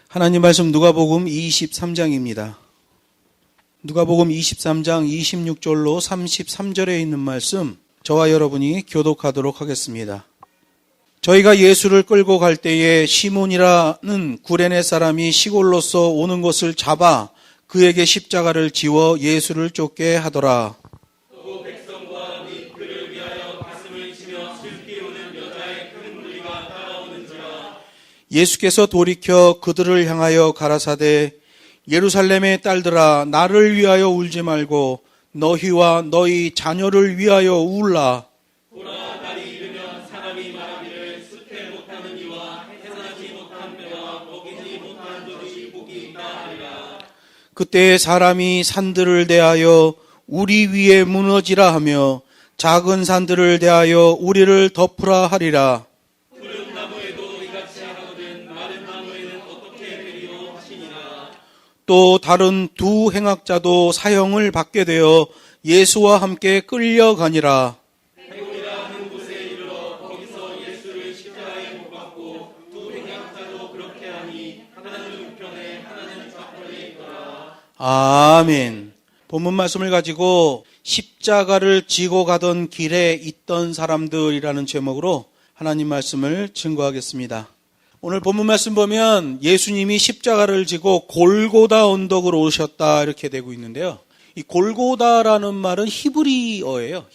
하나님 말씀 누가복음 23장입니다. 누가복음 23장 26절로 33절에 있는 말씀 저와 여러분이 교독하도록 하겠습니다. 저희가 예수를 끌고 갈 때에 시몬이라는 구레네 사람이 시골로서 오는 것을 잡아 그에게 십자가를 지워 예수를 쫓게 하더라. 또 백성과 및 그를 위하여 가슴을 치며 슬피 우는 여자의 큰 무리가 따라오는지라. 예수께서 돌이켜 그들을 향하여 가라사대 예루살렘의 딸들아 나를 위하여 울지 말고 너희와 너희 자녀를 위하여 울라. 보라 날이 이르면 사람이 말하기를 수태 못하는 이와 해산하지 못한 뼈와 먹이지 못한 젖이 복이 있다 하리라. 그때 사람이 산들을 대하여 우리 위에 무너지라 하며 작은 산들을 대하여 우리를 덮으라 하리라. 푸른 나무에도 이같이 하거든 마른 나무에는 어떻게 되리요 하시니라. 또 다른 두 행악자도 사형을 받게 되어 예수와 함께 끌려가니라. 해골이라 하는 곳에 이르러 거기서 예수를 십자가에 못 박고 두 행악자도 그렇게 하니 하나는 우편에 하나는 좌편에 있더라. 아멘. 본문 말씀을 가지고 십자가를 지고 가던 길에 있던 사람들이라는 제목으로 하나님 말씀을 증거하겠습니다. 오늘 본문 말씀 보면 예수님이 십자가를 지고 골고다 언덕으로 오셨다 이렇게 되고 있는데요. 이 골고다라는 말은 히브리어예요.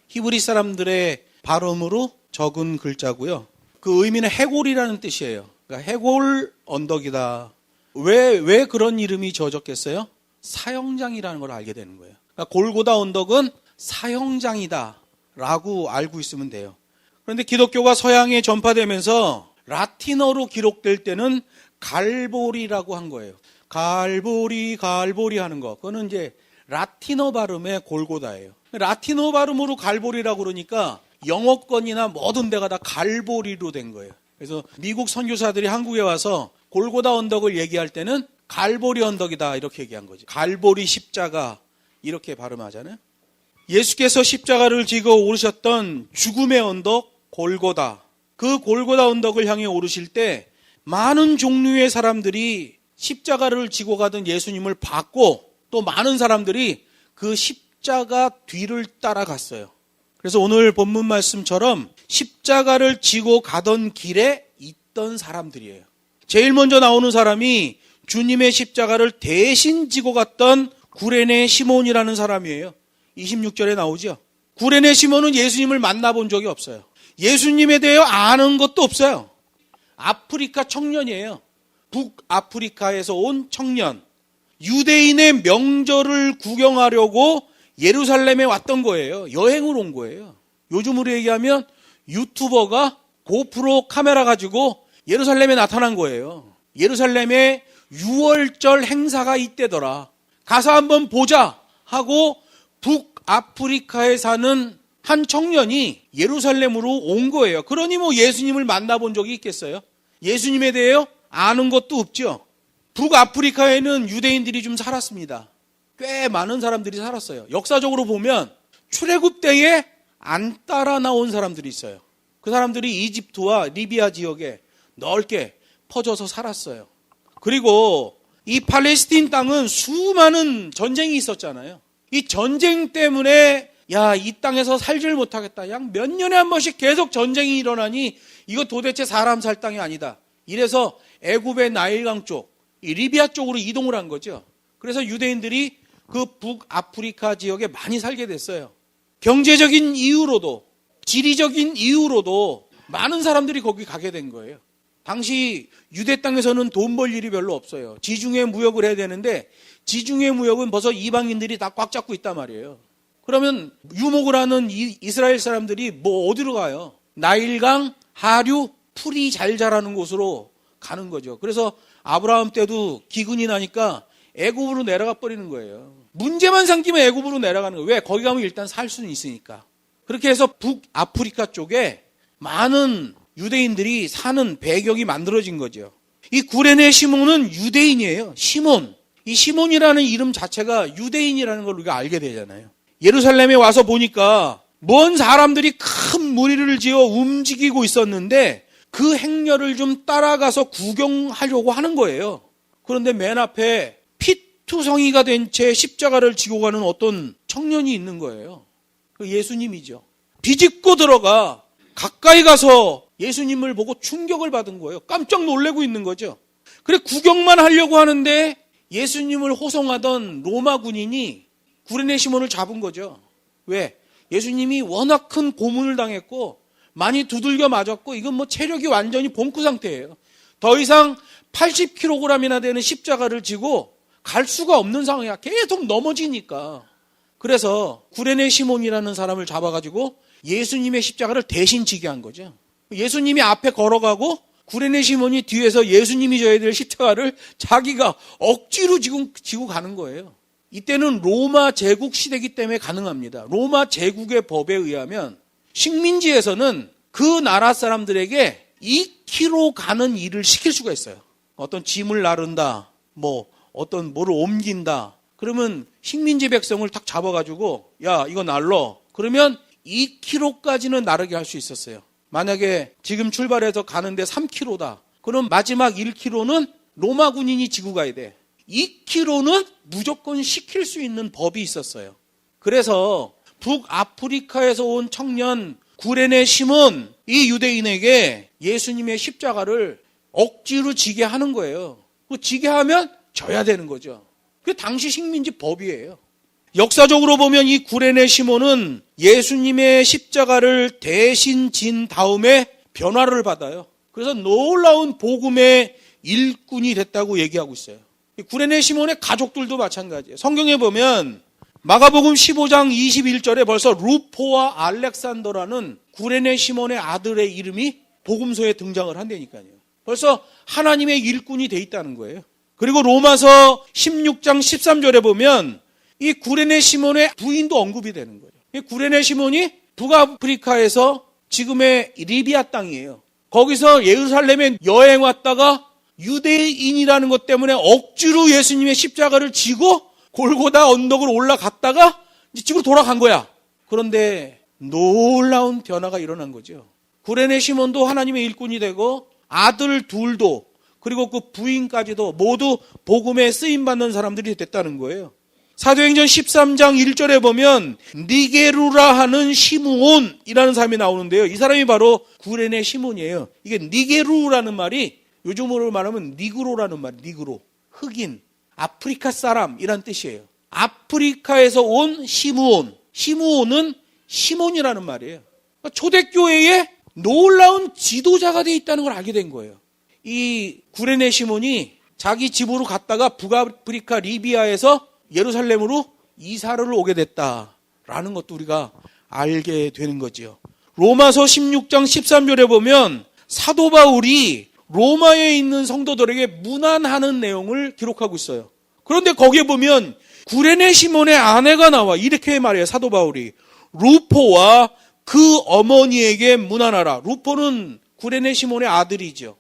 히브리 사람들의 발음으로 적은 글자고요. 그 의미는 해골이라는 뜻이에요. 그러니까 해골 언덕이다. 왜 그런 이름이 지어졌겠어요? 사형장이라는 걸 알게 되는 거예요. 그러니까 골고다 언덕은 사형장이다 라고 알고 있으면 돼요. 그런데 기독교가 서양에 전파되면서 라틴어로 기록될 때는 갈보리라고 한 거예요. 갈보리 하는 거. 그거는 이제 라틴어 발음의 골고다예요. 라틴어 발음으로 갈보리라고 그러니까 영어권이나 모든 데가 다 갈보리로 된 거예요. 그래서 미국 선교사들이 한국에 와서 골고다 언덕을 얘기할 때는 갈보리 언덕이다 이렇게 얘기한 거지. 갈보리 십자가 이렇게 발음하잖아요. 예수께서 십자가를 지고 오르셨던 죽음의 언덕 골고다. 그 골고다 언덕을 향해 오르실 때 많은 종류의 사람들이 십자가를 지고 가던 예수님을 봤고 또 많은 사람들이 그 십자가 뒤를 따라갔어요. 그래서 오늘 본문 말씀처럼 십자가를 지고 가던 길에 있던 사람들이에요. 제일 먼저 나오는 사람이 주님의 십자가를 대신 지고 갔던 구레네 시몬이라는 사람이에요. 26절에 나오죠. 구레네 시몬은 예수님을 만나본 적이 없어요. 예수님에 대해 아는 것도 없어요. 아프리카 청년이에요. 북아프리카에서 온 청년. 유대인의 명절을 구경하려고 예루살렘에 왔던 거예요. 여행을 온 거예요. 요즘으로 얘기하면 유튜버가 고프로 카메라 가지고 예루살렘에 나타난 거예요. 예루살렘에 6월절 행사가 이때더라. 가서 한번 보자 하고 북아프리카에 사는 한 청년이 예루살렘으로 온 거예요. 그러니 뭐 예수님을 만나본 적이 있겠어요? 예수님에 대해 아는 것도 없죠. 북아프리카에는 유대인들이 좀 살았습니다. 꽤 많은 사람들이 살았어요. 역사적으로 보면 출애굽 때에 안 따라 나온 사람들이 있어요. 그 사람들이 이집트와 리비아 지역에 넓게 퍼져서 살았어요. 그리고 이 팔레스틴 땅은 수많은 전쟁이 있었잖아요. 이 전쟁 때문에 이 땅에서 살질 못하겠다. 약 몇 년에 한 번씩 계속 전쟁이 일어나니 이거 도대체 사람 살 땅이 아니다. 이래서 애굽의 나일강 쪽, 이 리비아 쪽으로 이동을 한 거죠. 그래서 유대인들이 그 북아프리카 지역에 많이 살게 됐어요. 경제적인 이유로도 지리적인 이유로도 많은 사람들이 거기 가게 된 거예요. 당시 유대 땅에서는 돈 벌 일이 별로 없어요. 지중해 무역을 해야 되는데 지중해 무역은 벌써 이방인들이 다 꽉 잡고 있단 말이에요. 그러면 유목을 하는 이스라엘 사람들이 뭐 어디로 가요? 나일강 하류 풀이 잘 자라는 곳으로 가는 거죠. 그래서 아브라함 때도 기근이 나니까 애굽으로 내려가 버리는 거예요. 문제만 생기면 애굽으로 내려가는 거예요. 왜? 거기 가면 일단 살 수는 있으니까. 그렇게 해서 북아프리카 쪽에 많은 유대인들이 사는 배경이 만들어진 거죠. 이 구레네 시몬은 유대인이에요. 시몬. 이 시몬이라는 이름 자체가 유대인이라는 걸 우리가 알게 되잖아요. 예루살렘에 와서 보니까 먼 사람들이 큰 무리를 지어 움직이고 있었는데 그 행렬을 좀 따라가서 구경하려고 하는 거예요. 그런데 맨 앞에 피투성이가 된 채 십자가를 지고 가는 어떤 청년이 있는 거예요. 그 예수님이죠. 비집고 들어가 가까이 가서 예수님을 보고 충격을 받은 거예요. 깜짝 놀래고 있는 거죠. 그래 구경만 하려고 하는데 예수님을 호송하던 로마 군인이 구레네 시몬을 잡은 거죠. 왜? 예수님이 워낙 큰 고문을 당했고 많이 두들겨 맞았고 이건 뭐 체력이 완전히 봉크 상태예요. 더 이상 80kg이나 되는 십자가를 지고 갈 수가 없는 상황이야. 계속 넘어지니까. 그래서 구레네 시몬이라는 사람을 잡아가지고 예수님의 십자가를 대신 지게 한 거죠. 예수님이 앞에 걸어가고 구레네 시몬이 뒤에서 예수님이 져야 될 십자가를 자기가 억지로 지고 가는 거예요. 이때는 로마 제국 시대이기 때문에 가능합니다. 로마 제국의 법에 의하면 식민지에서는 그 나라 사람들에게 2km 가는 일을 시킬 수가 있어요. 어떤 짐을 나른다, 어떤 뭐를 옮긴다. 그러면 식민지 백성을 딱 잡아가지고 야 이거 날러. 그러면 2km까지는 나르게 할 수 있었어요. 만약에 지금 출발해서 가는데 3km다. 그럼 마지막 1km는 로마 군인이 지고 가야 돼. 2km는 무조건 시킬 수 있는 법이 있었어요. 그래서 북아프리카에서 온 청년 구레네 시몬 이 유대인에게 예수님의 십자가를 억지로 지게 하는 거예요. 그 지게 하면 져야 되는 거죠. 그게 당시 식민지 법이에요. 역사적으로 보면 이 구레네 시몬은 예수님의 십자가를 대신 진 다음에 변화를 받아요. 그래서 놀라운 복음의 일꾼이 됐다고 얘기하고 있어요. 구레네 시몬의 가족들도 마찬가지예요. 성경에 보면 마가복음 15장 21절에 벌써 루포와 알렉산더라는 구레네 시몬의 아들의 이름이 복음서에 등장을 한다니까요. 벌써 하나님의 일꾼이 돼 있다는 거예요. 그리고 로마서 16장 13절에 보면 이 구레네 시몬의 부인도 언급이 되는 거예요. 이 구레네 시몬이 북아프리카에서 지금의 리비아 땅이에요. 거기서 예루살렘에 여행 왔다가 유대인이라는 것 때문에 억지로 예수님의 십자가를 지고 골고다 언덕을 올라갔다가 이제 집으로 돌아간 거야. 그런데 놀라운 변화가 일어난 거죠. 구레네 시몬도 하나님의 일꾼이 되고 아들 둘도 그리고 그 부인까지도 모두 복음에 쓰임받는 사람들이 됐다는 거예요. 사도행전 13장 1절에 보면 니게루라 하는 시므온이라는 사람이 나오는데요. 이 사람이 바로 구레네 시몬이에요. 이게 니게루라는 말이 요즘으로 말하면 니그로라는 말, 니그로, 흑인, 아프리카 사람이란 뜻이에요. 아프리카에서 온 시므온, 시므온은 시몬이라는 말이에요. 그러니까 초대교회에 놀라운 지도자가 되어 있다는 걸 알게 된 거예요. 이 구레네 시몬이 자기 집으로 갔다가 북아프리카 리비아에서 예루살렘으로 이사를 오게 됐다라는 것도 우리가 알게 되는 거지요. 로마서 16장 13절에 보면 사도 바울이 로마에 있는 성도들에게 문안하는 내용을 기록하고 있어요. 그런데 거기에 보면 구레네 시몬의 아내가 나와 이렇게 말해요. 사도 바울이 루포와 그 어머니에게 문안하라. 루포는 구레네 시몬의 아들이죠.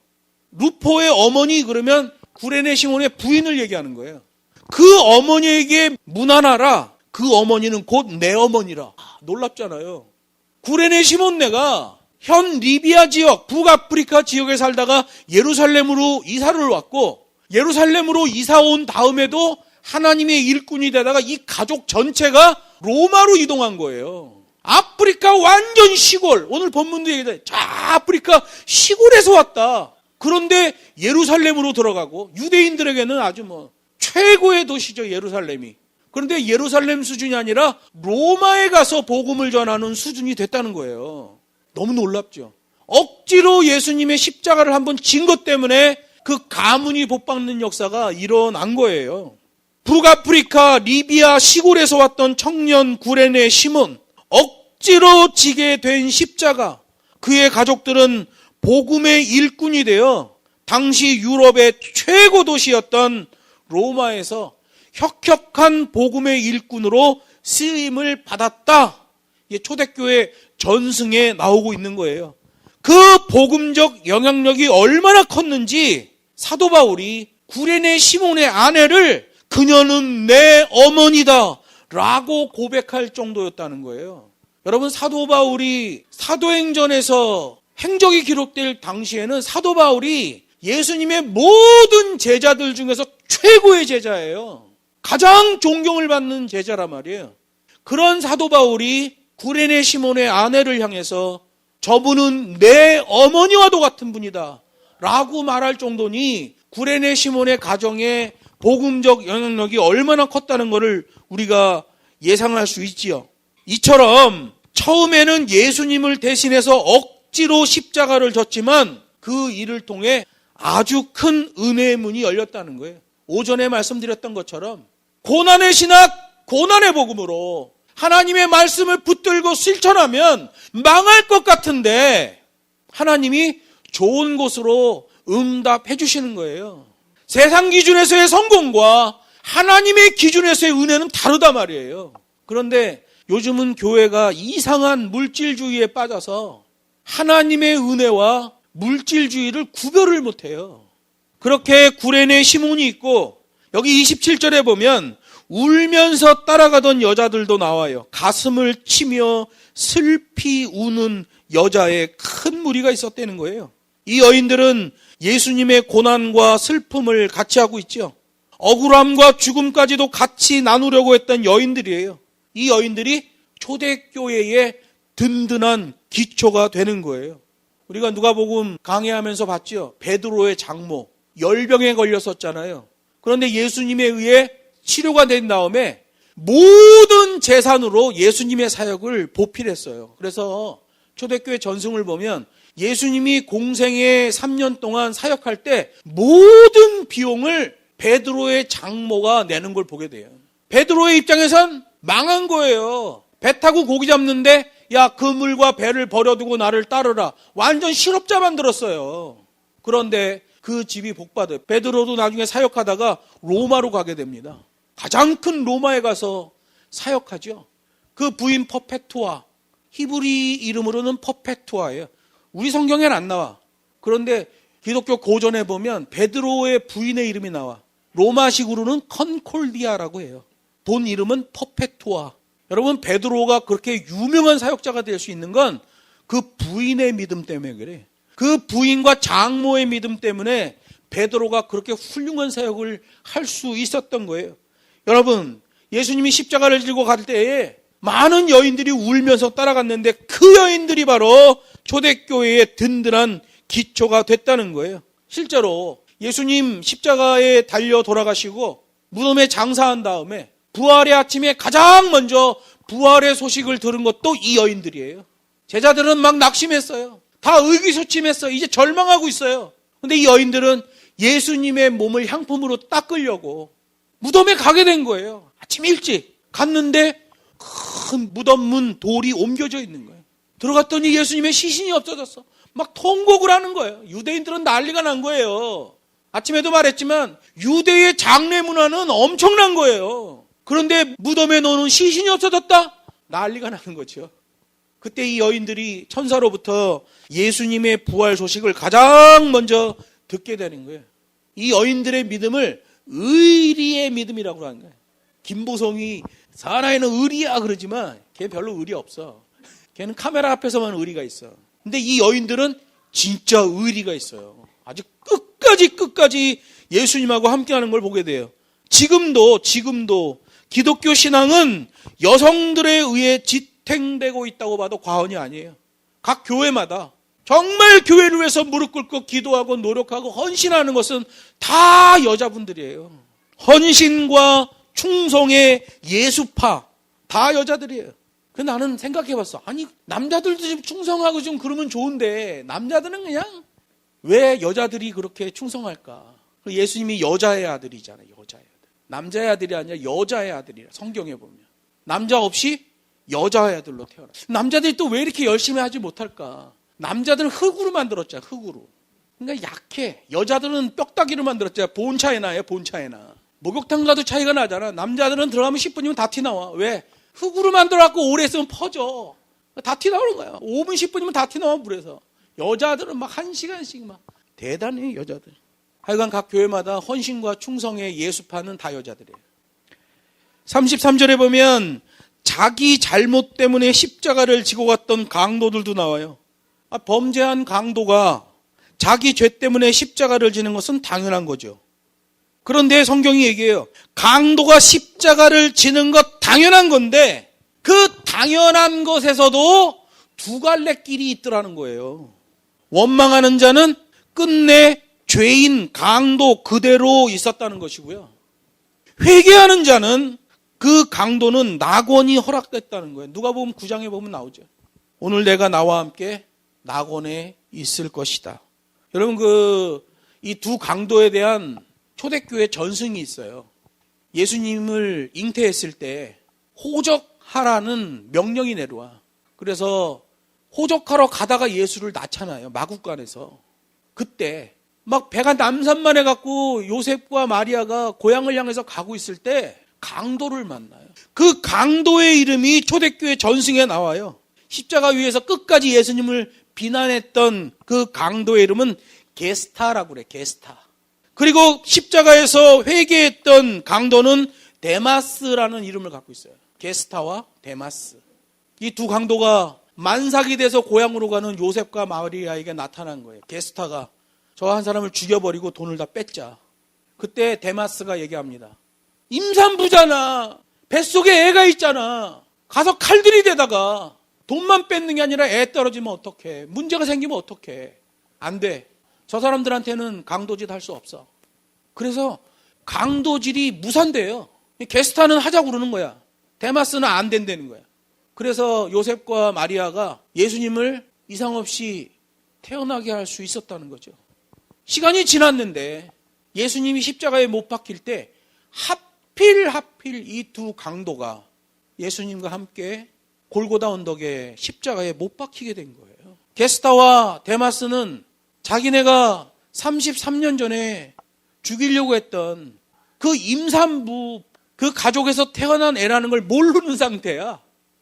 루포의 어머니 그러면 구레네 시몬의 부인을 얘기하는 거예요. 그 어머니에게 문안하라. 그 어머니는 곧 내 어머니라. 놀랍잖아요. 구레네 시몬네가 현 리비아 지역, 북아프리카 지역에 살다가 예루살렘으로 이사를 왔고 예루살렘으로 이사 온 다음에도 하나님의 일꾼이 되다가 이 가족 전체가 로마로 이동한 거예요. 아프리카 완전 시골. 오늘 본문도 얘기해. 자, 아프리카 시골에서 왔다. 그런데 예루살렘으로 들어가고 유대인들에게는 아주 최고의 도시죠, 예루살렘이. 그런데 예루살렘 수준이 아니라 로마에 가서 복음을 전하는 수준이 됐다는 거예요. 너무 놀랍죠. 억지로 예수님의 십자가를 한번 진 것 때문에 그 가문이 복받는 역사가 일어난 거예요. 북아프리카 리비아 시골에서 왔던 청년 구레네 시몬, 억지로 지게 된 십자가. 그의 가족들은 복음의 일꾼이 되어 당시 유럽의 최고 도시였던 로마에서 혁혁한 복음의 일꾼으로 쓰임을 받았다. 이게 초대교회 전승에 나오고 있는 거예요. 그 복음적 영향력이 얼마나 컸는지 사도 바울이 구레네 시몬의 아내를 그녀는 내 어머니다 라고 고백할 정도였다는 거예요. 여러분 사도 바울이 사도행전에서 행적이 기록될 당시에는 사도 바울이 예수님의 모든 제자들 중에서 최고의 제자예요. 가장 존경을 받는 제자란 말이에요. 그런 사도 바울이 구레네 시몬의 아내를 향해서 저분은 내 어머니와도 같은 분이다 라고 말할 정도니 구레네 시몬의 가정에 복음적 영향력이 얼마나 컸다는 것을 우리가 예상할 수 있지요. 이처럼 처음에는 예수님을 대신해서 억지로 십자가를 졌지만 그 일을 통해 아주 큰 은혜의 문이 열렸다는 거예요. 오전에 말씀드렸던 것처럼 고난의 신학, 고난의 복음으로 하나님의 말씀을 붙들고 실천하면 망할 것 같은데 하나님이 좋은 곳으로 응답해 주시는 거예요. 세상 기준에서의 성공과 하나님의 기준에서의 은혜는 다르단 말이에요. 그런데 요즘은 교회가 이상한 물질주의에 빠져서 하나님의 은혜와 물질주의를 구별을 못해요. 그렇게 구레네 시몬이 있고 여기 27절에 보면 울면서 따라가던 여자들도 나와요. 가슴을 치며 슬피 우는 여자의 큰 무리가 있었다는 거예요. 이 여인들은 예수님의 고난과 슬픔을 같이 하고 있죠. 억울함과 죽음까지도 같이 나누려고 했던 여인들이에요. 이 여인들이 초대교회의 든든한 기초가 되는 거예요. 우리가 누가복음 강해하면서 봤죠. 베드로의 장모 열병에 걸렸었잖아요. 그런데 예수님에 의해 치료가 된 다음에 모든 재산으로 예수님의 사역을 보필했어요. 그래서 초대교회 전승을 보면 예수님이 공생애 3년 동안 사역할 때 모든 비용을 베드로의 장모가 내는 걸 보게 돼요. 베드로의 입장에선 망한 거예요. 배 타고 고기 잡는데 야, 그물과 배를 버려두고 나를 따르라. 완전 실업자 만들었어요. 그런데 그 집이 복받아요. 베드로도 나중에 사역하다가 로마로 가게 됩니다. 가장 큰 로마에 가서 사역하죠. 그 부인 퍼페투아, 히브리 이름으로는 퍼페투아예요. 우리 성경에는 안 나와. 그런데 기독교 고전에 보면 베드로의 부인의 이름이 나와. 로마식으로는 컨콜디아라고 해요. 본 이름은 퍼페투아. 여러분, 베드로가 그렇게 유명한 사역자가 될 수 있는 건 그 부인의 믿음 때문에 그래. 그 부인과 장모의 믿음 때문에 베드로가 그렇게 훌륭한 사역을 할 수 있었던 거예요. 여러분, 예수님이 십자가를 지고 갈 때에 많은 여인들이 울면서 따라갔는데 그 여인들이 바로 초대교회의 든든한 기초가 됐다는 거예요. 실제로 예수님 십자가에 달려 돌아가시고 무덤에 장사한 다음에 부활의 아침에 가장 먼저 부활의 소식을 들은 것도 이 여인들이에요. 제자들은 막 낙심했어요. 다 의기소침했어요. 이제 절망하고 있어요. 그런데 이 여인들은 예수님의 몸을 향품으로 닦으려고 무덤에 가게 된 거예요. 아침 일찍 갔는데 큰 무덤 문 돌이 옮겨져 있는 거예요. 들어갔더니 예수님의 시신이 없어졌어. 막 통곡을 하는 거예요. 유대인들은 난리가 난 거예요. 아침에도 말했지만 유대의 장례 문화는 엄청난 거예요. 그런데 무덤에 넣어놓은 시신이 없어졌다? 난리가 나는 거죠. 그때 이 여인들이 천사로부터 예수님의 부활 소식을 가장 먼저 듣게 되는 거예요. 이 여인들의 믿음을 의리의 믿음이라고 하는 거예요. 김보성이 사나이는 의리야 그러지만 걔 별로 의리 없어. 걔는 카메라 앞에서만 의리가 있어. 근데 이 여인들은 진짜 의리가 있어요. 아주 끝까지 예수님하고 함께하는 걸 보게 돼요. 지금도 기독교 신앙은 여성들에 의해 지탱되고 있다고 봐도 과언이 아니에요. 각 교회마다 정말 교회를 위해서 무릎 꿇고 기도하고 노력하고 헌신하는 것은 다 여자분들이에요. 헌신과 충성의 예수파 다 여자들이에요. 그래서 나는 생각해봤어. 아니 남자들도 좀 충성하고 좀 그러면 좋은데 남자들은 그냥 왜 여자들이 그렇게 충성할까? 예수님이 여자의 아들이잖아요. 여자의 아들. 남자의 아들이 아니라 여자의 아들이라 성경에 보면. 남자 없이 여자의 아들로 태어나. 남자들이 또 왜 이렇게 열심히 하지 못할까? 남자들은 흙으로 만들었잖아. 흙으로. 그러니까 약해. 여자들은 뼈다귀로 만들었잖아. 본차에 나요. 본차에 나. 목욕탕 가도 차이가 나잖아. 남자들은 들어가면 10분이면 다 티 나와. 왜? 흙으로 만들어갖고 오래 쓰면 퍼져. 다 티 나오는 거야. 5분 10분이면 다 티 나와 물에서. 여자들은 막 1시간씩 막 대단해 여자들. 하여간 각 교회마다 헌신과 충성의 예수파는 다 여자들이에요. 33절에 보면 자기 잘못 때문에 십자가를 지고 갔던 강도들도 나와요. 범죄한 강도가 자기 죄 때문에 십자가를 지는 것은 당연한 거죠. 그런데 성경이 얘기해요. 강도가 십자가를 지는 것 당연한 건데 그 당연한 것에서도 두 갈래 길이 있더라는 거예요. 원망하는 자는 끝내 죄인 강도 그대로 있었다는 것이고요. 회개하는 자는 그 강도는 낙원이 허락됐다는 거예요. 누가복음 9장에 보면 나오죠. 오늘 내가 나와 함께 낙원에 있을 것이다. 여러분 이 두 강도에 대한 초대교회 전승이 있어요. 예수님을 잉태했을 때 호적하라는 명령이 내려와. 그래서 호적하러 가다가 예수를 낳잖아요. 마국간에서. 그때 막 배가 남산만해갖고 요셉과 마리아가 고향을 향해서 가고 있을 때 강도를 만나요. 그 강도의 이름이 초대교회 전승에 나와요. 십자가 위에서 끝까지 예수님을 비난했던 그 강도의 이름은 게스타라고 그래. 게스타. 그리고 십자가에서 회개했던 강도는 데마스라는 이름을 갖고 있어요. 게스타와 데마스. 이 두 강도가 만삭이 돼서 고향으로 가는 요셉과 마리아에게 나타난 거예요. 게스타가 저 한 사람을 죽여버리고 돈을 다 뺐자. 그때 데마스가 얘기합니다. 임산부잖아. 뱃속에 애가 있잖아. 가서 칼들이 대다가 돈만 뺏는 게 아니라 애 떨어지면 어떡해. 문제가 생기면 어떡해. 안 돼. 저 사람들한테는 강도짓 할 수 없어. 그래서 강도질이 무산돼요. 게스타는 하자고 그러는 거야. 데마스는 안 된다는 거야. 그래서 요셉과 마리아가 예수님을 이상 없이 태어나게 할 수 있었다는 거죠. 시간이 지났는데 예수님이 십자가에 못 박힐 때 하필 이 두 강도가 예수님과 함께 골고다 언덕에 십자가에 못 박히게 된 거예요. 게스타와 데마스는 자기네가 33년 전에 죽이려고 했던 그 임산부, 그 가족에서 태어난 애라는 걸 모르는 상태야.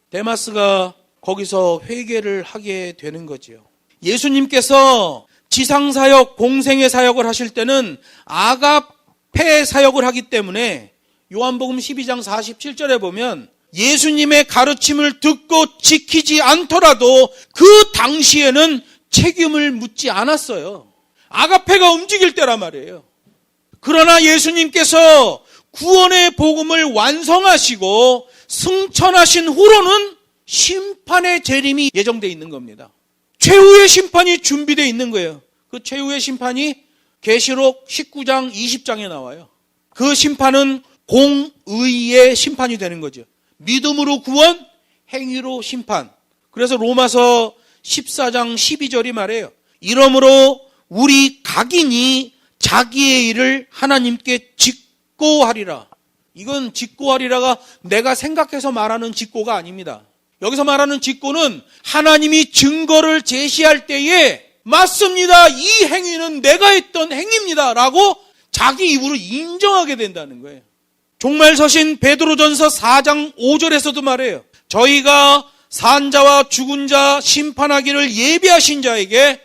데마스가 거기서 회개를 하게 되는 거지요. 예수님께서 지상사역, 공생의 사역을 하실 때는 아가페 사역을 하기 때문에 요한복음 12장 47절에 보면 예수님의 가르침을 듣고 지키지 않더라도 그 당시에는 책임을 묻지 않았어요. 아가페가 움직일 때란 말이에요. 그러나 예수님께서 구원의 복음을 완성하시고 승천하신 후로는 심판의 재림이 예정되어 있는 겁니다. 최후의 심판이 준비되어 있는 거예요. 그 최후의 심판이 계시록 19장 20장에 나와요. 그 심판은 공의의 심판이 되는 거죠. 믿음으로 구원, 행위로 심판. 그래서 로마서 14장 12절이 말해요. 이러므로 우리 각인이 자기의 일을 하나님께 직고하리라. 이건 직고하리라가 내가 생각해서 말하는 직고가 아닙니다. 여기서 말하는 직고는 하나님이 증거를 제시할 때에 맞습니다. 이 행위는 내가 했던 행위입니다. 라고 자기 입으로 인정하게 된다는 거예요. 종말서신 베드로전서 4장 5절에서도 말해요. 저희가 산자와 죽은 자 심판하기를 예비하신 자에게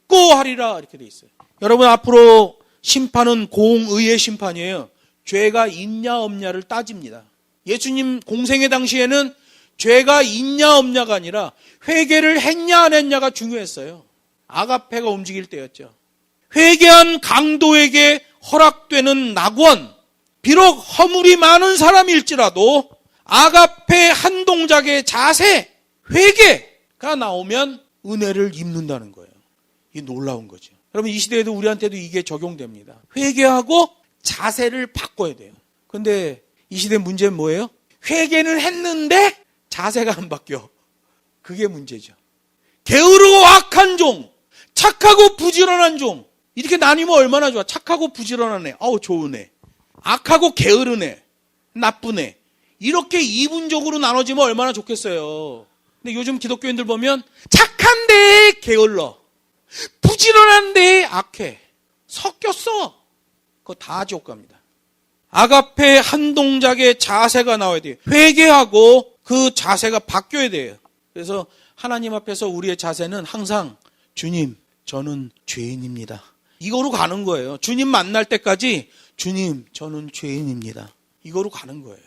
직고하리라 이렇게 돼 있어요. 여러분 앞으로 심판은 공의의 심판이에요. 죄가 있냐 없냐를 따집니다. 예수님 공생의 당시에는 죄가 있냐 없냐가 아니라 회개를 했냐 안 했냐가 중요했어요. 아가페가 움직일 때였죠. 회개한 강도에게 허락되는 낙원, 비록 허물이 많은 사람일지라도 아가페 한 동작의 자세, 회개가 나오면 은혜를 입는다는 거예요. 이게 놀라운 거죠. 여러분 이 시대에도 우리한테도 이게 적용됩니다. 회개하고 자세를 바꿔야 돼요. 근데 이 시대 문제는 뭐예요? 회개는 했는데 자세가 안 바뀌어. 그게 문제죠. 게으르고 악한 종, 착하고 부지런한 종. 이렇게 나뉘면 얼마나 좋아. 착하고 부지런한 애, 좋은 애. 악하고 게으른 애, 나쁜 애. 이렇게 이분적으로 나눠지면 얼마나 좋겠어요. 근데 요즘 기독교인들 보면 착한데 게을러, 부지런한데 악해. 섞였어. 그거 다 지옥 갑니다. 아가페 한 동작의 자세가 나와야 돼요. 회개하고 그 자세가 바뀌어야 돼요. 그래서 하나님 앞에서 우리의 자세는 항상 주님, 저는 죄인입니다. 이거로 가는 거예요. 주님 만날 때까지 주님, 저는 죄인입니다. 이거로 가는 거예요.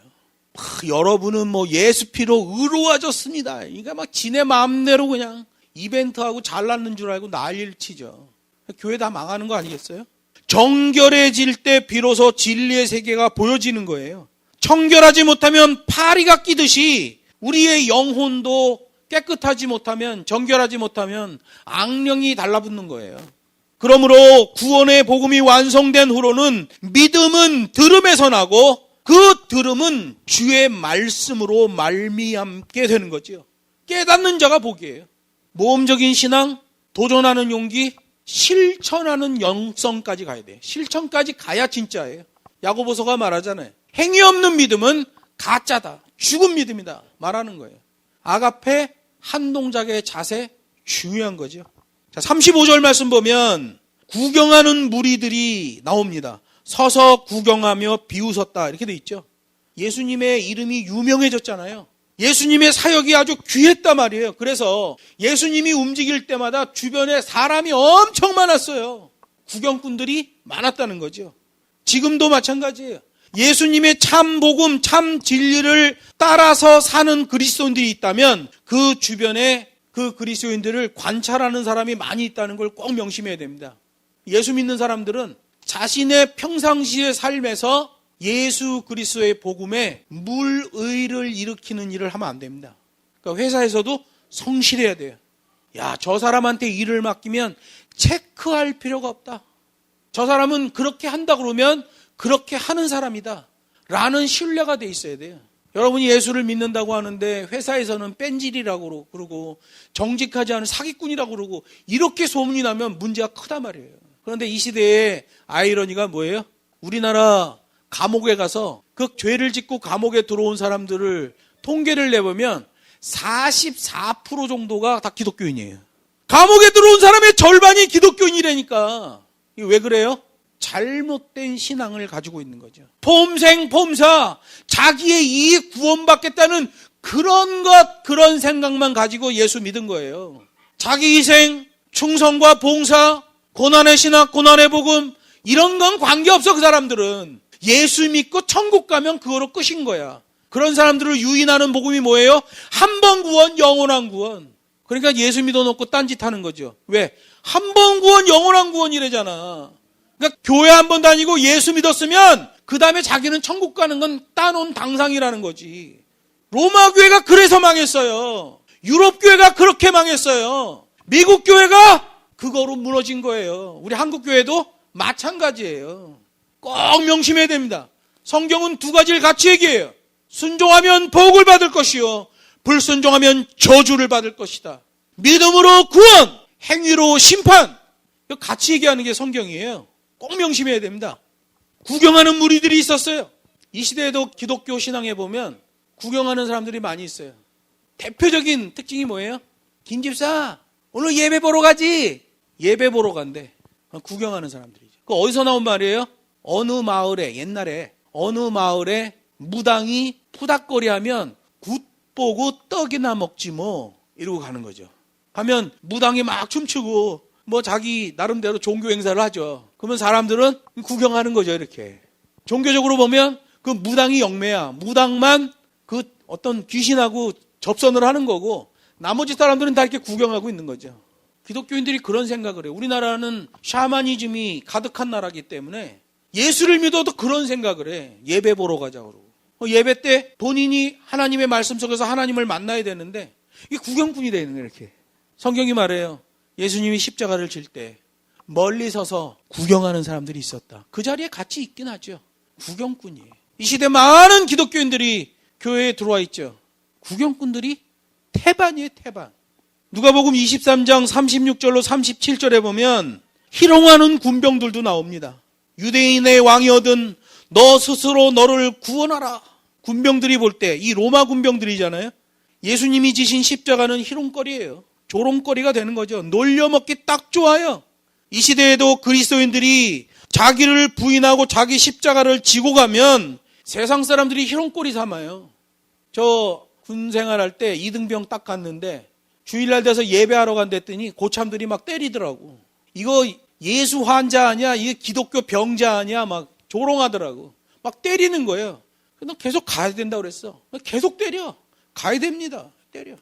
여러분은 예수 피로 의로워졌습니다. 그러니까 막 지네 마음대로 그냥 이벤트하고 잘났는 줄 알고 난리를 치죠. 교회 다 망하는 거 아니겠어요? 정결해질 때 비로소 진리의 세계가 보여지는 거예요. 청결하지 못하면 파리가 끼듯이 우리의 영혼도 깨끗하지 못하면, 정결하지 못하면 악령이 달라붙는 거예요. 그러므로 구원의 복음이 완성된 후로는 믿음은 들음에서 나고 그 들음은 주의 말씀으로 말미암게 되는 거죠. 깨닫는 자가 복이에요. 모험적인 신앙, 도전하는 용기, 실천하는 영성까지 가야 돼요. 실천까지 가야 진짜예요. 야고보서가 말하잖아요. 행위 없는 믿음은 가짜다. 죽은 믿음이다. 말하는 거예요. 아가페 한 동작의 자세 중요한 거죠. 자, 35절 말씀 보면 구경하는 무리들이 나옵니다. 서서 구경하며 비웃었다. 이렇게 돼 있죠. 예수님의 이름이 유명해졌잖아요. 예수님의 사역이 아주 귀했단 말이에요. 그래서 예수님이 움직일 때마다 주변에 사람이 엄청 많았어요. 구경꾼들이 많았다는 거죠. 지금도 마찬가지예요. 예수님의 참 복음, 참 진리를 따라서 사는 그리스도인들이 있다면 그 주변에 그 그리스도인들을 관찰하는 사람이 많이 있다는 걸 꼭 명심해야 됩니다. 예수 믿는 사람들은 자신의 평상시의 삶에서 예수 그리스도의 복음에 물의를 일으키는 일을 하면 안 됩니다. 그러니까 회사에서도 성실해야 돼요. 야, 저 사람한테 일을 맡기면 체크할 필요가 없다. 저 사람은 그렇게 한다 그러면 그렇게 하는 사람이다 라는 신뢰가 돼 있어야 돼요. 여러분이 예수를 믿는다고 하는데 회사에서는 뺀질이라고 그러고 정직하지 않은 사기꾼이라고 그러고 이렇게 소문이 나면 문제가 크단 말이에요. 그런데 이 시대의 아이러니가 뭐예요? 우리나라 감옥에 가서 그 죄를 짓고 감옥에 들어온 사람들을 통계를 내보면 44% 정도가 다 기독교인이에요. 감옥에 들어온 사람의 절반이 기독교인이라니까. 이게 왜 그래요? 잘못된 신앙을 가지고 있는 거죠. 폼생폼사 자기의 이익 구원받겠다는 그런 생각만 가지고 예수 믿은 거예요. 자기 희생, 충성과 봉사, 고난의 신학, 고난의 복음 이런 건 관계없어. 그 사람들은 예수 믿고 천국 가면 그거로 끝인 거야. 그런 사람들을 유인하는 복음이 뭐예요? 한 번 구원, 영원한 구원. 그러니까 예수 믿어놓고 딴짓하는 거죠. 왜? 한 번 구원, 영원한 구원이래잖아. 그러니까 교회 한 번 다니고 예수 믿었으면 그 다음에 자기는 천국 가는 건 따놓은 당상이라는 거지. 로마 교회가 그래서 망했어요. 유럽 교회가 그렇게 망했어요. 미국 교회가 그거로 무너진 거예요. 우리 한국 교회도 마찬가지예요. 꼭 명심해야 됩니다. 성경은 두 가지를 같이 얘기해요. 순종하면 복을 받을 것이요 불순종하면 저주를 받을 것이다. 믿음으로 구원, 행위로 심판. 같이 얘기하는 게 성경이에요. 꼭 명심해야 됩니다. 구경하는 무리들이 있었어요. 이 시대에도 기독교 신앙에 보면 구경하는 사람들이 많이 있어요. 대표적인 특징이 뭐예요? 김 집사 오늘 예배 보러 가지. 예배 보러 간대. 구경하는 사람들이죠. 그 어디서 나온 말이에요? 어느 마을에 옛날에 어느 마을에 무당이 푸닥거리하면 굿 보고 떡이나 먹지 뭐 이러고 가는 거죠. 가면 무당이 막 춤추고 뭐 자기 나름대로 종교 행사를 하죠. 그러면 사람들은 구경하는 거죠. 이렇게 종교적으로 보면 그 무당이 영매야. 무당만 그 어떤 귀신하고 접선을 하는 거고 나머지 사람들은 다 이렇게 구경하고 있는 거죠. 기독교인들이 그런 생각을 해요. 우리나라는 샤머니즘이 가득한 나라이기 때문에 예수를 믿어도 그런 생각을 해. 예배 보러 가자고 그러고. 예배 때 본인이 하나님의 말씀 속에서 하나님을 만나야 되는데 이게 구경꾼이 되는 거예요. 이렇게. 성경이 말해요. 예수님이 십자가를 질 때 멀리 서서 구경하는 사람들이 있었다. 그 자리에 같이 있긴 하죠. 구경꾼이에요. 이 시대 많은 기독교인들이 교회에 들어와 있죠. 구경꾼들이 태반이에요. 태반. 누가복음 23장 36절로 37절에 보면 희롱하는 군병들도 나옵니다. 유대인의 왕이거든 너 스스로 너를 구원하라. 군병들이 볼 때 이 로마 군병들이잖아요. 예수님이 지신 십자가는 희롱거리예요. 조롱거리가 되는 거죠. 놀려먹기 딱 좋아요. 이 시대에도 그리스도인들이 자기를 부인하고 자기 십자가를 지고 가면 세상 사람들이 희롱거리 삼아요. 저 군생활할 때 이등병 딱 갔는데 주일날 돼서 예배하러 간댔더니 고참들이 막 때리더라고. 이거 예수 환자 아니야? 이게 기독교 병자 아니야? 막 조롱하더라고. 막 때리는 거예요. 너 계속 가야 된다고 그랬어. 계속 때려. 가야 됩니다. 때려.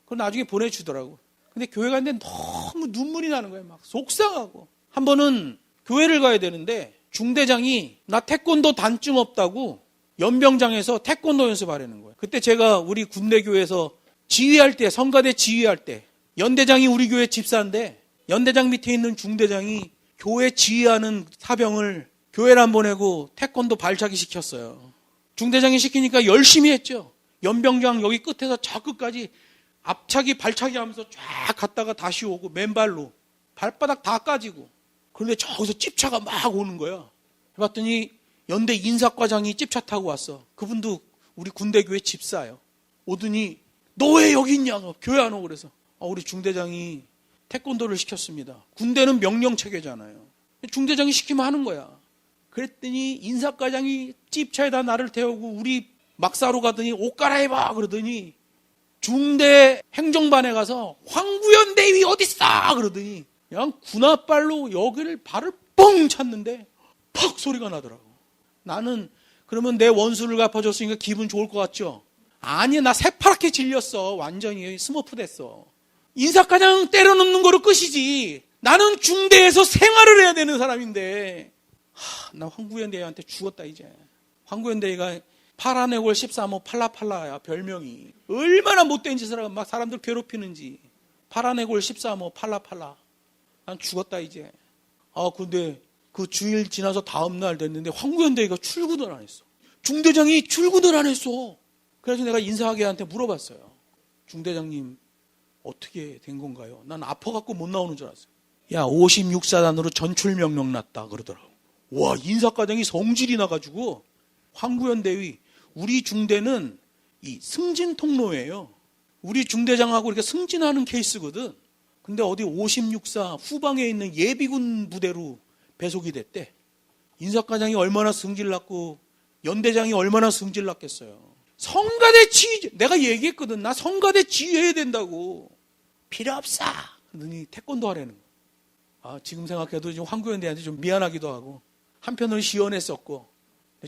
그럼 나중에 보내주더라고. 근데 교회 가는데 너무 눈물이 나는 거예요. 막 속상하고. 한 번은 교회를 가야 되는데 중대장이 나 태권도 단증 없다고 연병장에서 태권도 연습하라는 거예요. 그때 제가 우리 군대 교회에서 지휘할 때, 성가대 지휘할 때 연대장이 우리 교회 집사인데 연대장 밑에 있는 중대장이 교회 지휘하는 사병을 교회를 안 보내고 태권도 발차기 시켰어요. 중대장이 시키니까 열심히 했죠. 연병장 여기 끝에서 저 끝까지 앞차기 발차기 하면서 쫙 갔다가 다시 오고 맨발로 발바닥 다 까지고. 그런데 저기서 찝차가 막 오는 거야. 해봤더니 연대 인사과장이 찝차 타고 왔어. 그분도 우리 군대교회 집사예요. 오더니 너 왜 여기 있냐고 교회 안 오고 그래서 우리 중대장이 태권도를 시켰습니다. 군대는 명령체계잖아요. 중대장이 시키면 하는 거야. 그랬더니 인사과장이 찝차에다 나를 태우고 우리 막사로 가더니 옷 갈아입어 그러더니 중대 행정반에 가서 황구현 대위 어딨어 그러더니 그냥 군홧발로 여기를 발을 뻥 찼는데 퍽 소리가 나더라고. 나는 그러면 내 원수를 갚아줬으니까 기분 좋을 것 같죠? 아니, 나 새파랗게 질렸어. 완전히 스머프 됐어. 인사과장 때려놓는 거로 끝이지. 나는 중대에서 생활을 해야 되는 사람인데 나 황구현 대위한테 죽었다 이제. 황구현 대위가 파라네골 13호 팔라팔라야 별명이. 얼마나 못된 짓을 하고 막 사람들 괴롭히는지. 파라네골 13호 팔라팔라. 난 죽었다 이제. 근데 그 주일 지나서 다음 날 됐는데 황구현 대위가 출근을 안 했어. 중대장이 출근을 안 했어. 그래서 내가 인사하게한테 물어봤어요. 중대장님 어떻게 된 건가요? 난 아파갖고 못 나오는 줄 알았어요. 야, 56사단으로 전출 명령 났다 그러더라고. 와, 인사과장이 성질이 나가지고 황구현 대위, 우리 중대는 이 승진 통로예요. 우리 중대장하고 이렇게 승진하는 케이스거든. 근데 어디 56사 후방에 있는 예비군 부대로 배속이 됐대. 인사과장이 얼마나 승질났고 연대장이 얼마나 승질났겠어요. 성가대 지휘, 내가 얘기했거든. 나 성가대 지휘해야 된다고. 필요 없어. 그러더니 태권도 하라는 거야. 지금 생각해도 지금 황구현 대한테 좀 미안하기도 하고 한편으로 시원했었고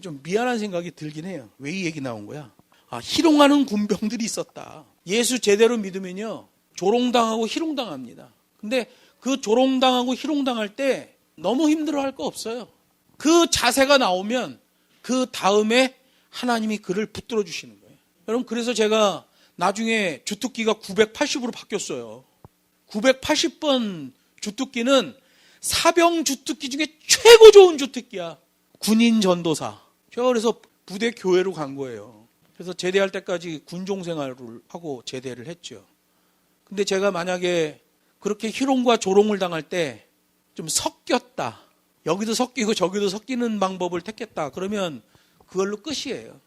좀 미안한 생각이 들긴 해요. 왜 이 얘기 나온 거야? 희롱하는 군병들이 있었다. 예수 제대로 믿으면요 조롱당하고 희롱당합니다. 근데 그 조롱당하고 희롱당할 때 너무 힘들어할 거 없어요. 그 자세가 나오면 그 다음에 하나님이 그를 붙들어 주시는 거예요. 여러분, 그래서 제가 나중에 주특기가 980으로 바뀌었어요. 980번 주특기는 사병 주특기 중에 최고 좋은 주특기야. 군인 전도사. 제가 그래서 부대 교회로 간 거예요. 그래서 제대할 때까지 군종 생활을 하고 제대를 했죠. 근데 제가 만약에 그렇게 희롱과 조롱을 당할 때 좀 섞였다. 여기도 섞이고 저기도 섞이는 방법을 택했다. 그러면 그걸로 끝이에요.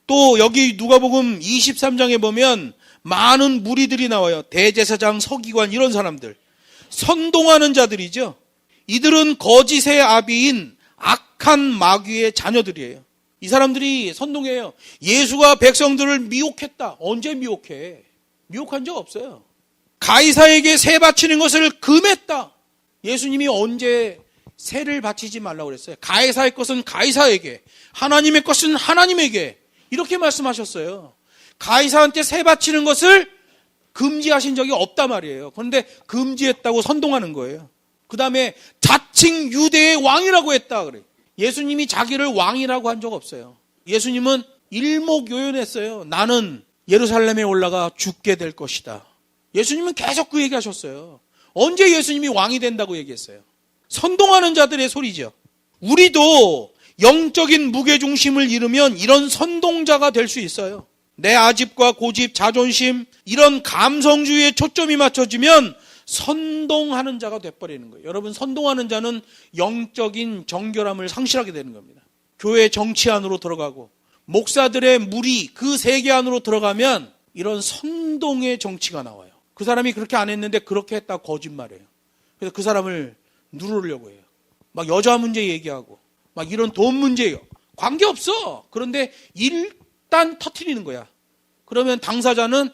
또 여기 누가복음 23장에 보면 많은 무리들이 나와요. 대제사장, 서기관 이런 사람들. 선동하는 자들이죠. 이들은 거짓의 아비인 악한 마귀의 자녀들이에요. 이 사람들이 선동해요. 예수가 백성들을 미혹했다. 언제 미혹해? 미혹한 적 없어요. 가이사에게 세 바치는 것을 금했다. 예수님이 언제 세를 바치지 말라고 그랬어요? 가이사의 것은 가이사에게, 하나님의 것은 하나님에게 이렇게 말씀하셨어요. 가이사한테 세 바치는 것을 금지하신 적이 없단 말이에요. 그런데 금지했다고 선동하는 거예요. 그 다음에 자칭 유대의 왕이라고 했다 그래요. 예수님이 자기를 왕이라고 한 적 없어요. 예수님은 일목요연했어요. 나는 예루살렘에 올라가 죽게 될 것이다. 예수님은 계속 그 얘기하셨어요. 언제 예수님이 왕이 된다고 얘기했어요? 선동하는 자들의 소리죠. 우리도 영적인 무게중심을 잃으면 이런 선동자가 될 수 있어요. 내 아집과 고집, 자존심 이런 감성주의에 초점이 맞춰지면 선동하는 자가 돼버리는 거예요. 여러분, 선동하는 자는 영적인 정결함을 상실하게 되는 겁니다. 교회 정치 안으로 들어가고 목사들의 무리 그 세계 안으로 들어가면 이런 선동의 정치가 나와요. 그 사람이 그렇게 안 했는데 그렇게 했다고 거짓말해요. 그래서 그 사람을 누르려고 해요. 막 여자 문제 얘기하고 막 이런 돈 문제요. 관계없어. 그런데 일단 터뜨리는 거야. 그러면 당사자는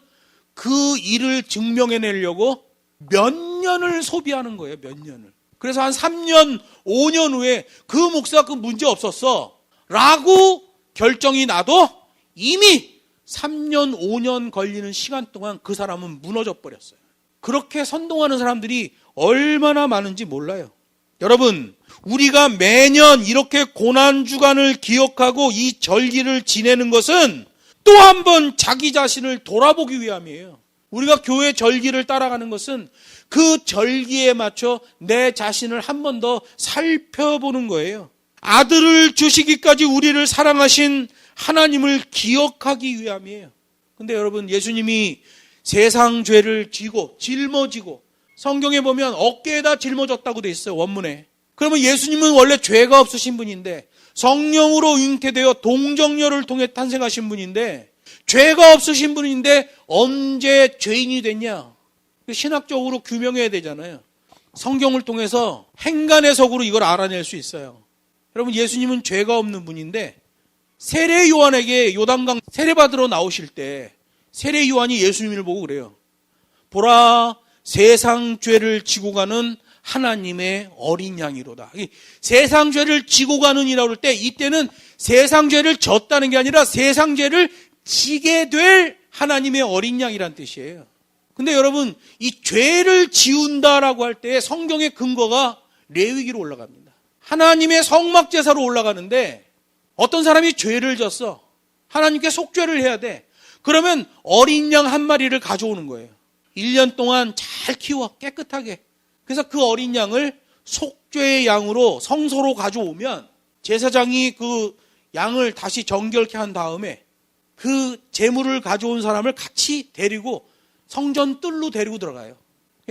그 일을 증명해내려고 몇 년을 소비하는 거예요. 몇 년을. 그래서 한 3년, 5년 후에 그 목사가 그 문제 없었어 라고 결정이 나도 이미 3년, 5년 걸리는 시간 동안 그 사람은 무너져 버렸어요. 그렇게 선동하는 사람들이 얼마나 많은지 몰라요. 여러분, 우리가 매년 이렇게 고난주간을 기억하고 이 절기를 지내는 것은 또 한 번 자기 자신을 돌아보기 위함이에요. 우리가 교회 절기를 따라가는 것은 그 절기에 맞춰 내 자신을 한 번 더 살펴보는 거예요. 아들을 주시기까지 우리를 사랑하신 하나님을 기억하기 위함이에요. 근데 여러분, 예수님이 세상 죄를 지고 짊어지고, 성경에 보면 어깨에다 짊어졌다고 돼 있어요, 원문에. 그러면 예수님은 원래 죄가 없으신 분인데 성령으로 잉태되어 동정녀를 통해 탄생하신 분인데 죄가 없으신 분인데 언제 죄인이 됐냐? 신학적으로 규명해야 되잖아요. 성경을 통해서 행간해석으로 이걸 알아낼 수 있어요. 여러분, 예수님은 죄가 없는 분인데 세례 요한에게 요단강 세례받으러 나오실 때 세례 요한이 예수님을 보고 그래요. 보라, 세상 죄를 지고 가는 하나님의 어린 양이로다. 세상 죄를 지고 가는 이라고 할 때 이때는 세상 죄를 졌다는 게 아니라 세상 죄를 지게 될 하나님의 어린 양이란 뜻이에요. 근데 여러분, 이 죄를 지운다라고 할 때 성경의 근거가 레위기로 올라갑니다. 하나님의 성막 제사로 올라가는데 어떤 사람이 죄를 졌어. 하나님께 속죄를 해야 돼. 그러면 어린 양 한 마리를 가져오는 거예요. 1년 동안 잘 키워, 깨끗하게. 그래서 그 어린 양을 속죄의 양으로 성소로 가져오면 제사장이 그 양을 다시 정결케 한 다음에 그 제물을 가져온 사람을 같이 데리고 성전 뜰로 데리고 들어가요.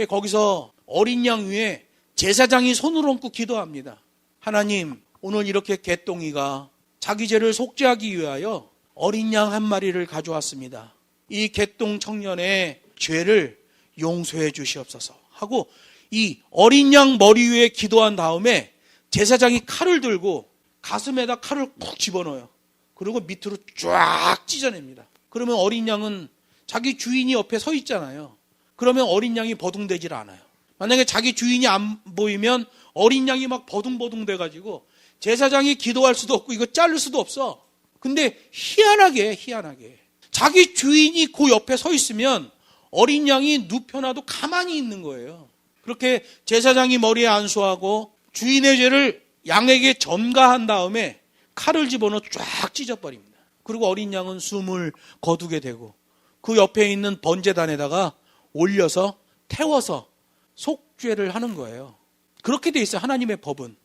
거기서 어린 양 위에 제사장이 손을 얹고 기도합니다. 하나님, 오늘 이렇게 개똥이가 자기 죄를 속죄하기 위하여 어린 양 한 마리를 가져왔습니다. 이 개똥 청년의 죄를 용서해 주시옵소서 하고 이 어린 양 머리 위에 기도한 다음에 제사장이 칼을 들고 가슴에다 칼을 푹 집어넣어요. 그리고 밑으로 쫙 찢어냅니다. 그러면 어린 양은 자기 주인이 옆에 서 있잖아요. 그러면 어린 양이 버둥대질 않아요. 만약에 자기 주인이 안 보이면 어린 양이 막 버둥버둥 돼가지고 제사장이 기도할 수도 없고 이거 자를 수도 없어. 근데 희한하게 자기 주인이 그 옆에 서 있으면 어린 양이 눕혀놔도 가만히 있는 거예요. 그렇게 제사장이 머리에 안수하고 주인의 죄를 양에게 전가한 다음에 칼을 집어넣어 쫙 찢어버립니다. 그리고 어린 양은 숨을 거두게 되고 그 옆에 있는 번제단에다가 올려서 태워서 속죄를 하는 거예요. 그렇게 돼 있어요, 하나님의 법은.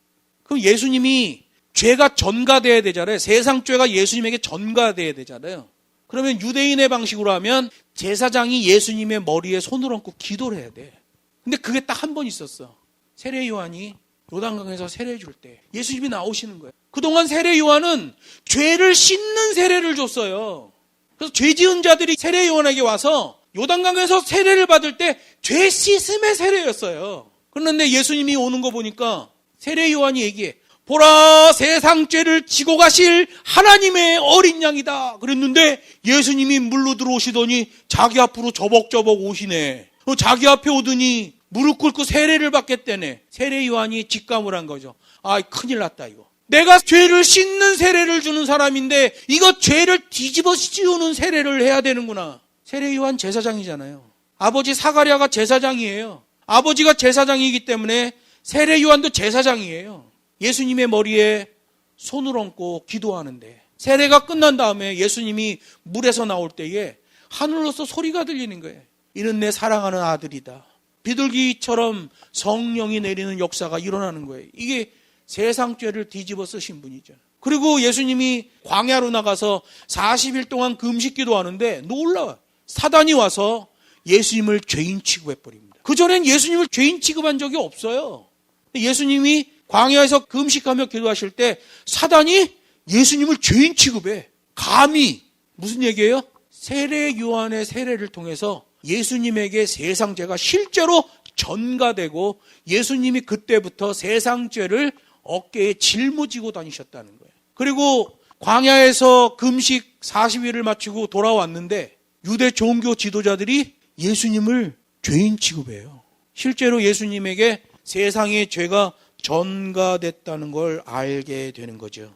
그럼 예수님이 죄가 전가돼야 되잖아요. 세상 죄가 예수님에게 전가돼야 되잖아요. 그러면 유대인의 방식으로 하면 제사장이 예수님의 머리에 손을 얹고 기도를 해야 돼. 근데 그게 딱 한 번 있었어. 세례 요한이 요단강에서 세례해 줄 때 예수님이 나오시는 거예요. 그동안 세례 요한은 죄를 씻는 세례를 줬어요. 그래서 죄 지은 자들이 세례 요한에게 와서 요단강에서 세례를 받을 때 죄 씻음의 세례였어요. 그런데 예수님이 오는 거 보니까 세례 요한이 얘기해. 보라, 세상 죄를 지고 가실 하나님의 어린 양이다. 그랬는데 예수님이 물로 들어오시더니 자기 앞으로 저벅저벅 오시네. 자기 앞에 오더니 무릎 꿇고 세례를 받겠다네. 세례 요한이 직감을 한 거죠. 아, 큰일 났다 이거. 내가 죄를 씻는 세례를 주는 사람인데 이거 죄를 뒤집어 씌우는 세례를 해야 되는구나. 세례 요한 제사장이잖아요. 아버지 사가랴가 제사장이에요. 아버지가 제사장이기 때문에 세례 요한도 제사장이에요. 예수님의 머리에 손을 얹고 기도하는데 세례가 끝난 다음에 예수님이 물에서 나올 때에 하늘로서 소리가 들리는 거예요. 이는 내 사랑하는 아들이다. 비둘기처럼 성령이 내리는 역사가 일어나는 거예요. 이게 세상 죄를 뒤집어 쓰신 분이죠. 그리고 예수님이 광야로 나가서 40일 동안 금식 기도하는데 놀라워요. 사단이 와서 예수님을 죄인 취급해버립니다. 그전엔 예수님을 죄인 취급한 적이 없어요. 예수님이 광야에서 금식하며 기도하실 때 사단이 예수님을 죄인 취급해. 감히. 무슨 얘기예요? 세례 요한의 세례를 통해서 예수님에게 세상 죄가 실제로 전가되고 예수님이 그때부터 세상 죄를 어깨에 짊어지고 다니셨다는 거예요. 그리고 광야에서 금식 40일을 마치고 돌아왔는데 유대 종교 지도자들이 예수님을 죄인 취급해요. 실제로 예수님에게 세상의 죄가 전가됐다는 걸 알게 되는 거죠.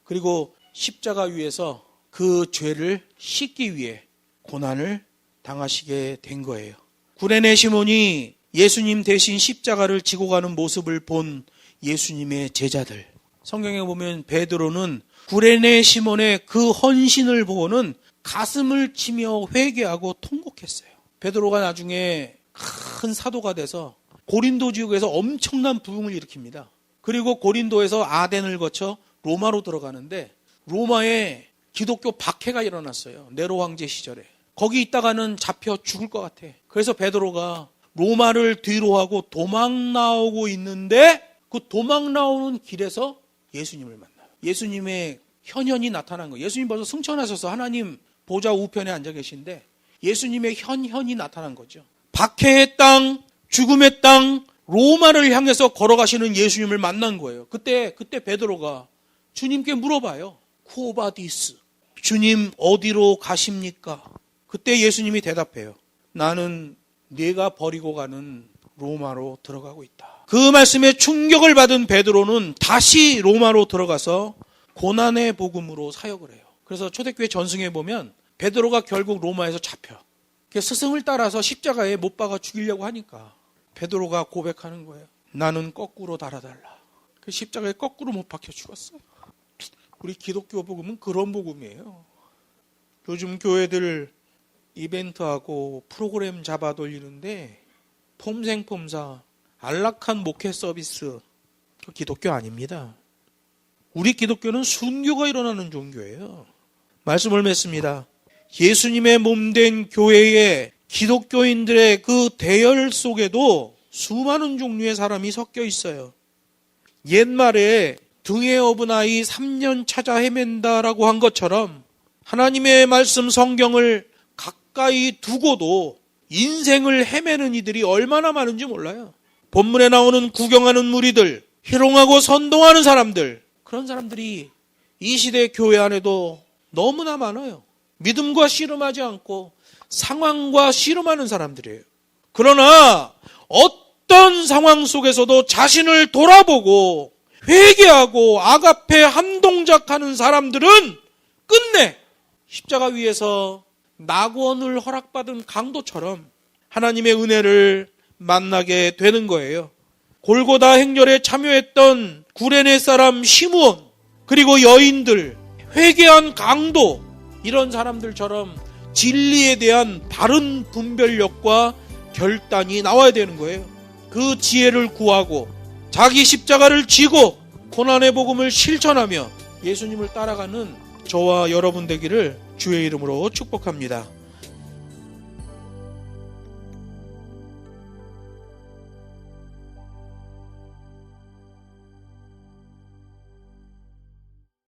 그리고 십자가 위에서 그 죄를 씻기 위해 고난을 당하시게 된 거예요. 구레네 시몬이 예수님 대신 십자가를 지고 가는 모습을 본 예수님의 제자들. 성경에 보면 베드로는 구레네 시몬의 그 헌신을 보고는 가슴을 치며 회개하고 통곡했어요. 베드로가 나중에 큰 사도가 돼서 고린도 지역에서 엄청난 부흥을 일으킵니다. 그리고 고린도에서 아덴을 거쳐 로마로 들어가는데 로마에 기독교 박해가 일어났어요. 네로 황제 시절에. 거기 있다가는 잡혀 죽을 것 같아. 그래서 베드로가 로마를 뒤로 하고 도망 나오고 있는데 그 도망 나오는 길에서 예수님을 만나요. 예수님의 현현이 나타난 거예요. 예수님 벌써 승천하셔서 하나님 보좌 우편에 앉아 계신데 예수님의 현현이 나타난 거죠. 박해의 땅, 죽음의 땅, 로마를 향해서 걸어가시는 예수님을 만난 거예요. 그때 베드로가 주님께 물어봐요. 쿠오바디스, 주님 어디로 가십니까? 그때 예수님이 대답해요. 나는 네가 버리고 가는 로마로 들어가고 있다. 그 말씀에 충격을 받은 베드로는 다시 로마로 들어가서 고난의 복음으로 사역을 해요. 그래서 초대교회 전승에 보면 베드로가 결국 로마에서 잡혀. 스승을 따라서 십자가에 못 박아 죽이려고 하니까 베드로가 고백하는 거예요. 나는 거꾸로 달아달라. 그 십자가에 거꾸로 못 박혀 죽었어. 우리 기독교 복음은 그런 복음이에요. 요즘 교회들 이벤트하고 프로그램 잡아 돌리는데 폼생폼사 안락한 목회 서비스, 그 기독교 아닙니다. 우리 기독교는 순교가 일어나는 종교예요. 말씀을 맺습니다. 예수님의 몸된 교회에 기독교인들의 그 대열 속에도 수많은 종류의 사람이 섞여 있어요. 옛말에 등에 업은 아이 3년 찾아 헤맨다라고 한 것처럼 하나님의 말씀 성경을 가까이 두고도 인생을 헤매는 이들이 얼마나 많은지 몰라요. 본문에 나오는 구경하는 무리들, 희롱하고 선동하는 사람들, 그런 사람들이 이 시대 교회 안에도 너무나 많아요. 믿음과 씨름하지 않고 상황과 씨름하는 사람들이에요. 그러나 어떤 상황 속에서도 자신을 돌아보고 회개하고 아가페 한 동작하는 사람들은 끝내 십자가 위에서 낙원을 허락받은 강도처럼 하나님의 은혜를 만나게 되는 거예요. 골고다 행렬에 참여했던 구레네 사람 시므온, 그리고 여인들, 회개한 강도, 이런 사람들처럼 진리에 대한 바른 분별력과 결단이 나와야 되는 거예요. 그 지혜를 구하고 자기 십자가를 지고 고난의 복음을 실천하며 예수님을 따라가는 저와 여러분 되기를 주의 이름으로 축복합니다.